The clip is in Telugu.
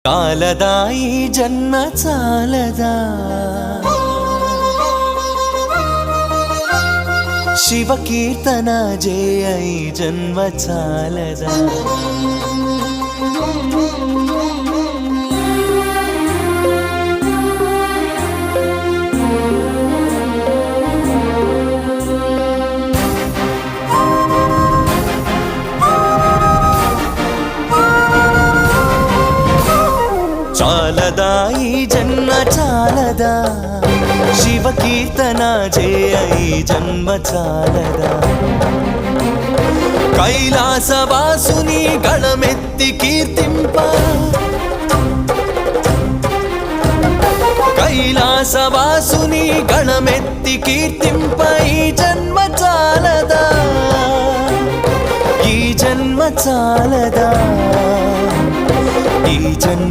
చాలదా ఈ జన్మ చాలదా శివ కీర్తన జయ ఈ జన్మ చాలదా చాలదా ఈ జన్మ చాలదా శివ కీర్తన జయ ఈ జన్మ చాలదా కైలాసవాసుని గళమెత్తి కీర్తింప కైలాసవాసుని గళమెత్తి కీర్తింప ఈ జన్మ చాలదా ఈ జన్మ చాలదా ఈ జన్మ